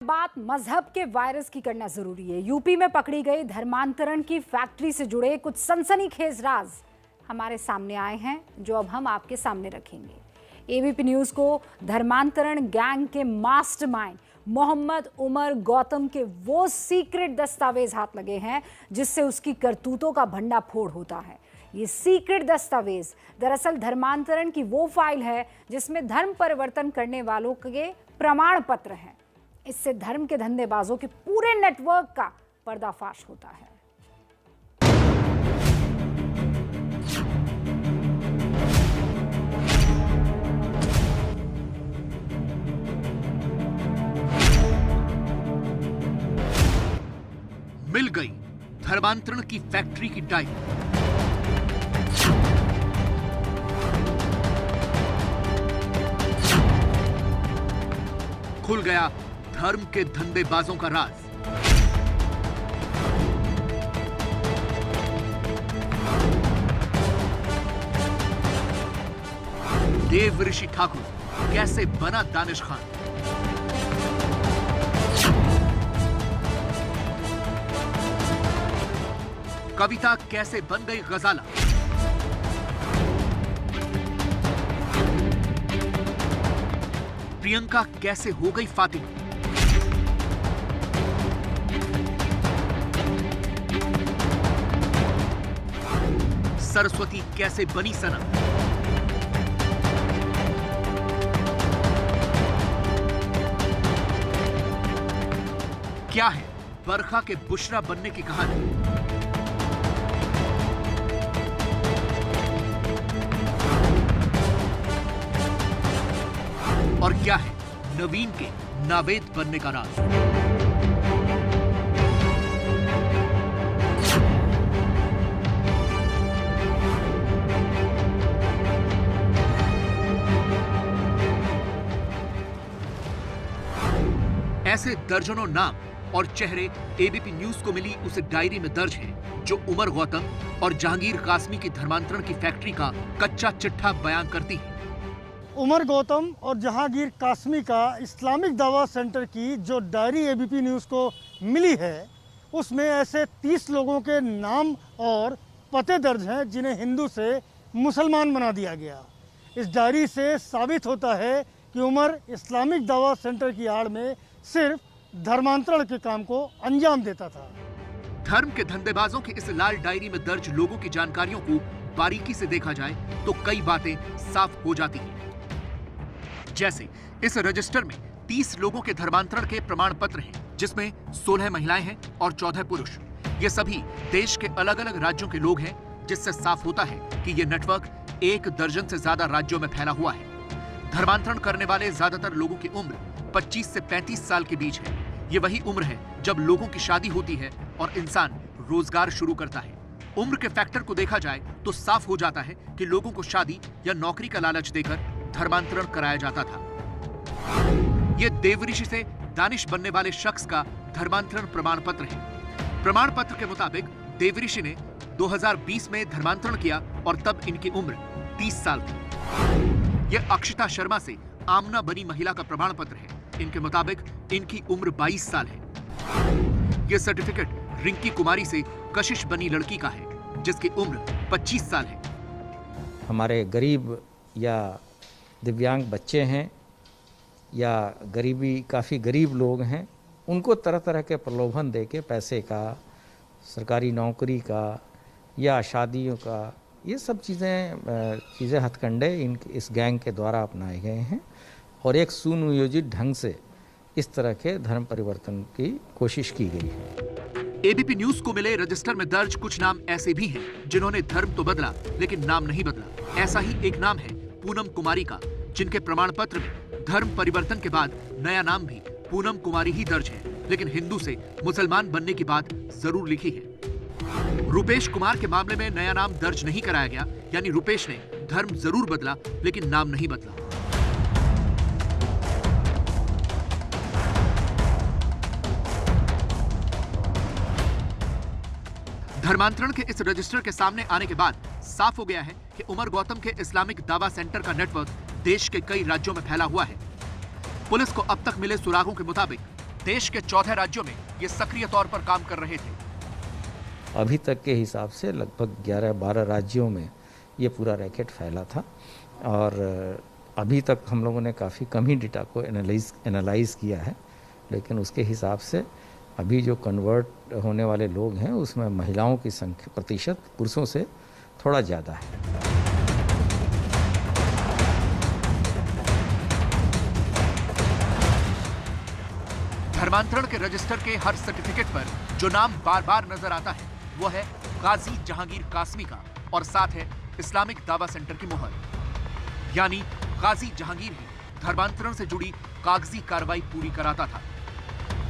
बात मजहब के वायरस की करना जरूरी है। यूपी में पकड़ी गई धर्मांतरण की फैक्ट्री से जुड़े कुछ सनसनीखेज राज हमारे सामने आए हैं, जो अब हम आपके सामने रखेंगे। एबीपी न्यूज को धर्मांतरण गैंग के मास्टरमाइंड मोहम्मद उमर गौतम के वो सीक्रेट दस्तावेज हाथ लगे हैं जिससे उसकी करतूतों का भंडाफोड़ होता है। ये सीक्रेट दस्तावेज दरअसल धर्मांतरण की वो फाइल है जिसमें धर्म परिवर्तन करने वालों के प्रमाण पत्र हैं। इससे धर्म के धंधेबाजों के पूरे नेटवर्क का पर्दाफाश होता है। मिल गई धर्मांतरण की फैक्ट्री की डायरी। खुल गया धर्म के धंधेबाजों का राज। देव ऋषि ठाकुर कैसे बना दानिश खान। कविता कैसे बन गई गजाला। प्रियंका कैसे हो गई फातिमा। सरस्वती कैसे बनी सनम। क्या है बरखा के बुशरा बनने की कहानी। और क्या है नवीन के नावेद बनने का राज। ऐसे दर्जनों नाम और चेहरे एबीपी न्यूज को मिली उस डायरी में दर्ज हैं जो उमर गौतम और जहांगीर कासमी की धर्मांतरण की फैक्ट्री का कच्चा चिट्ठा बयान करती है। उमर गौतम और जहांगीर कासमी का इस्लामिक दावा सेंटर की जो डायरी एबीपी न्यूज को मिली है, उसमें ऐसे 30 लोगों के नाम और पते दर्ज हैं जिन्हें हिंदू से मुसलमान बना दिया गया। इस डायरी से साबित होता है कि उमर इस्लामिक दावा सेंटर की आड़ में सिर्फ धर्मांतरण के काम को अंजाम देता था। धर्म के धंधेबाजों की इस लाल डायरी में दर्ज लोगों की जानकारियों को बारीकी से देखा जाए तो कई बातें साफ हो जाती हैं। जैसे इस रजिस्टर में 30 लोगों के धर्मांतरण के प्रमाण पत्र हैं, जिसमें 16 महिलाएं हैं और 14 पुरुष। ये सभी देश के अलग अलग राज्यों के लोग हैं, जिससे साफ होता है कि ये नेटवर्क 1 दर्जन से ज्यादा राज्यों में फैला हुआ है। धर्मांतरण करने वाले ज्यादातर लोगों की उम्र 25 से 35 साल के बीच है। ये वही उम्र है जब लोगों की शादी होती है और इंसान रोजगार शुरू करता है। उम्र के फैक्टर को देखा जाए तो साफ हो जाता है कि लोगों को शादी या नौकरी का लालच देकर धर्मांतरण कराया जाता था। यह देवऋषि से दानिश बनने वाले शख्स का धर्मांतरण प्रमाण पत्र है। प्रमाण पत्र के मुताबिक देवऋषि ने 2020 में धर्मांतरण किया और तब इनकी उम्र 30 साल थी। यह अक्षिता शर्मा से आमना बनी महिला का प्रमाण पत्र है। इनके मुताबिक इनकी उम्र 22 साल है। यह सर्टिफिकेट रिंकी कुमारी से कशिश बनी लड़की का है, जिसकी उम्र 25 साल है। हमारे गरीब या दिव्यांग बच्चे हैं या काफ़ी गरीब लोग हैं, उनको तरह तरह के प्रलोभन देके पैसे का, सरकारी नौकरी का या शादियों का, ये सब चीज़ें हथकंडे इस गैंग के द्वारा अपनाए गए हैं और एक सुनियोजित ढंग से इस तरह के धर्म परिवर्तन की कोशिश की गई है। एबीपी न्यूज को मिले रजिस्टर में दर्ज कुछ नाम ऐसे भी हैं जिन्होंने धर्म तो बदला लेकिन नाम नहीं बदला। ऐसा ही एक नाम है पूनम कुमारी का, जिनके प्रमाण पत्र में धर्म परिवर्तन के बाद नया नाम भी पूनम कुमारी ही दर्ज है, लेकिन हिंदू से मुसलमान बनने की बात जरूर लिखी है। रुपेश कुमार के मामले में नया नाम दर्ज नहीं कराया गया, यानी रुपेश ने धर्म जरूर बदला लेकिन नाम नहीं बदला। धर्मांतरण के इस रजिस्टर के सामने आने के बाद साफ हो गया है कि उमर गौतम के इस्लामिक दावा सेंटर का नेटवर्क देश के कई राज्यों में फैला हुआ है। पुलिस को अब तक मिले सुरागों के मुताबिक देश के 14 राज्यों में ये सक्रिय तौर पर काम कर रहे थे। अभी तक के हिसाब से लगभग 11-12 राज्यों में ये पूरा रैकेट फैला था और अभी तक हम लोगों ने काफ़ी कम ही डेटा को एनालाइज किया है, लेकिन उसके हिसाब से अभी जो कन्वर्ट होने वाले लोग हैं उसमें महिलाओं की संख्या प्रतिशत पुरुषों से थोड़ा ज़्यादा है। धर्मांतरण के रजिस्टर के हर सर्टिफिकेट पर जो नाम बार बार नजर आता है वो है गाजी जहांगीर कासमी का और साथ है इस्लामिक दावा सेंटर की मुहर। यानी गाजी जहांगीर ही धर्मांतरण से जुड़ी कागजी कार्रवाई पूरी कराता था।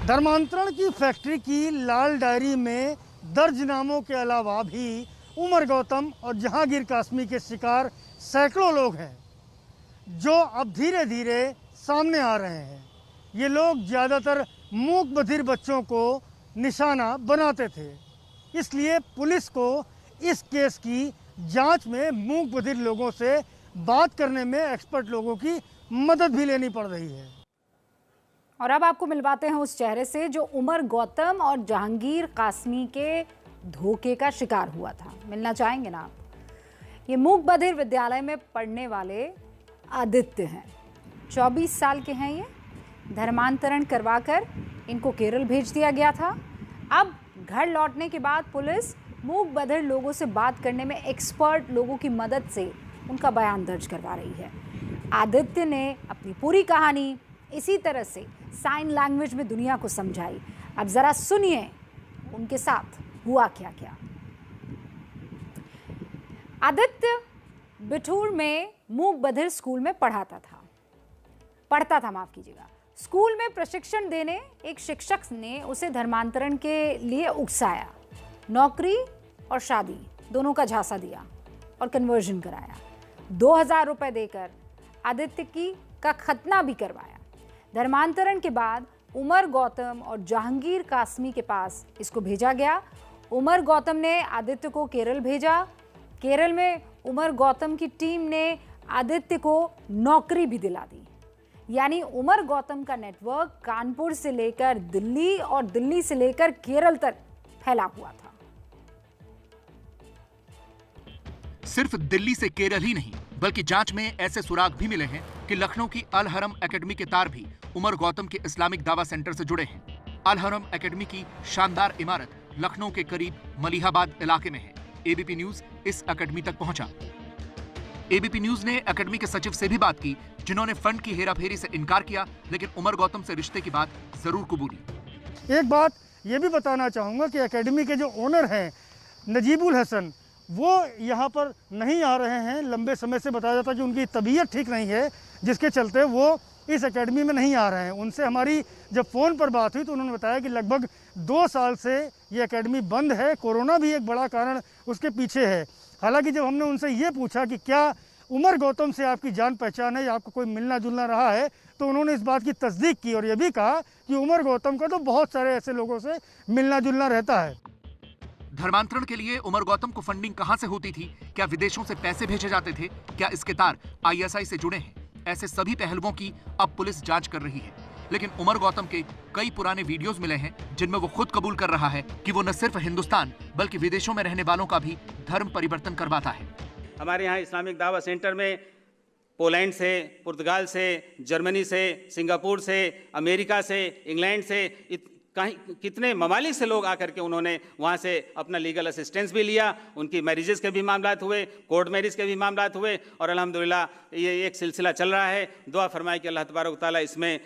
धर्मांतरण की फैक्ट्री की लाल डायरी में दर्ज नामों के अलावा भी उमर गौतम और जहांगीर कासमी के शिकार सैकड़ों लोग हैं जो अब धीरे धीरे सामने आ रहे हैं। ये लोग ज़्यादातर मूक बधिर बच्चों को निशाना बनाते थे, इसलिए पुलिस को इस केस की जांच में मूक बधिर लोगों से बात करने में एक्सपर्ट लोगों की मदद भी लेनी पड़ रही है। और अब आपको मिलवाते हैं उस चेहरे से जो उमर गौतम और जहांगीर कासमी के धोखे का शिकार हुआ था। मिलना चाहेंगे ना आप? ये मूक बधिर विद्यालय में पढ़ने वाले आदित्य हैं। 24 साल के हैं ये। धर्मांतरण करवाकर इनको केरल भेज दिया गया था। अब घर लौटने के बाद पुलिस मूक बधिर लोगों से बात करने में एक्सपर्ट लोगों की मदद से उनका बयान दर्ज करवा रही है। आदित्य ने अपनी पूरी कहानी इसी तरह से साइन लैंग्वेज में दुनिया को समझाई। अब जरा सुनिए उनके साथ हुआ क्या क्या। आदित्य बिठूर में मूक बधिर स्कूल में पढ़ता था माफ कीजिएगा। स्कूल में प्रशिक्षण देने एक शिक्षक ने उसे धर्मांतरण के लिए उकसाया। नौकरी और शादी दोनों का झांसा दिया और कन्वर्जन कराया। 2000 रुपए देकर आदित्य का खतना भी करवाया। धर्मांतरण के बाद उमर गौतम और जहांगीर कासमी के पास इसको भेजा गया। उमर गौतम ने आदित्य को केरल भेजा। केरल में उमर गौतम की टीम ने आदित्य को नौकरी भी दिला दी। यानी उमर गौतम का नेटवर्क कानपुर से लेकर दिल्ली और दिल्ली से लेकर केरल तक फैला हुआ था। सिर्फ दिल्ली से केरल ही नहीं बल्कि जांच में ऐसे सुराग भी मिले हैं कि लखनऊ की अल हरम एकेडमी के तार भी उमर गौतम के इस्लामिक दावा सेंटर से जुड़े हैं। अल हरम एकेडमी की शानदार इमारत लखनऊ के करीब मलिहाबाद इलाके में है। एबीपी न्यूज इस एकेडमी तक पहुंचा। एबीपी न्यूज ने एकेडमी के सचिव से भी बात की, जिन्होंने फंड की हेराफेरी से इनकार किया, लेकिन उमर गौतम से रिश्ते की बात जरूर कबूली। एक बात ये भी बताना चाहूँगा कि एकेडमी के जो ओनर हैं नजीबुल हसन, वो यहाँ पर नहीं आ रहे हैं। लंबे समय से बताया जाता है कि उनकी तबीयत ठीक नहीं है, जिसके चलते वो इस एकेडमी में नहीं आ रहे हैं। उनसे हमारी जब फ़ोन पर बात हुई तो उन्होंने बताया कि लगभग 2 साल से ये एकेडमी बंद है। कोरोना भी एक बड़ा कारण उसके पीछे है। हालांकि जब हमने उनसे ये पूछा कि क्या उमर गौतम से आपकी जान पहचान है या आपको कोई मिलना जुलना रहा है, तो उन्होंने इस बात की तस्दीक की और ये भी कहा कि उमर गौतम का तो बहुत सारे ऐसे लोगों से मिलना जुलना रहता है। धर्मांतरण के लिए उमर गौतम को फंडिंग कहां से होती थी? क्या विदेशों से पैसे भेजे जाते थे? क्या इसके तार आईएसआई से जुड़े हैं? ऐसे सभी पहलुओं की अब पुलिस जांच कर रही है। लेकिन उमर गौतम के कई पुराने वीडियोस मिले हैं जिनमें वो खुद कबूल कर रहा है कि वो न सिर्फ हिंदुस्तान बल्कि विदेशों में रहने वालों का भी धर्म परिवर्तन करवाता है। हमारे यहाँ इस्लामिक दावा सेंटर में पोलैंड से, पुर्तगाल से, जर्मनी से, सिंगापुर से, अमेरिका से, इंग्लैंड से, कितने ममालिक से लोग आकर के उन्होंने वहाँ से अपना लीगल असिस्टेंस भी लिया। उनकी मैरिजेस के भी मामलात हुए, कोर्ट मैरिज के भी मामलात हुए और अल्हम्दुलिल्लाह ये एक सिलसिला चल रहा है। दुआ फरमाए कि अल्लाह तबारक तआला इसमें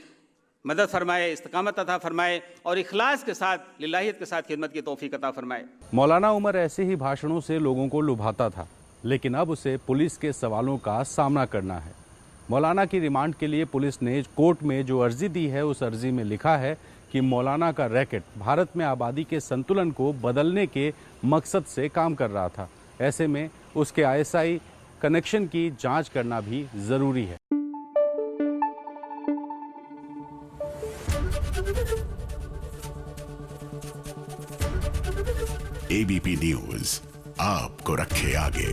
मदद फरमाए, इस्तकामत अता फरमाए और इखलास के साथ, लिल्लाहियत के साथ खिदमत की तौफीक अता फरमाए। मौलाना उमर ऐसे ही भाषणों से लोगों को लुभाता था, लेकिन अब उसे पुलिस के सवालों का सामना करना है। मौलाना की रिमांड के लिए पुलिस ने कोर्ट में जो अर्जी दी है, उस अर्जी में लिखा है कि मौलाना का रैकेट भारत में आबादी के संतुलन को बदलने के मकसद से काम कर रहा था। ऐसे में उसके आईएसआई कनेक्शन की जांच करना भी जरूरी है। एबीपी न्यूज आपको रखे आगे।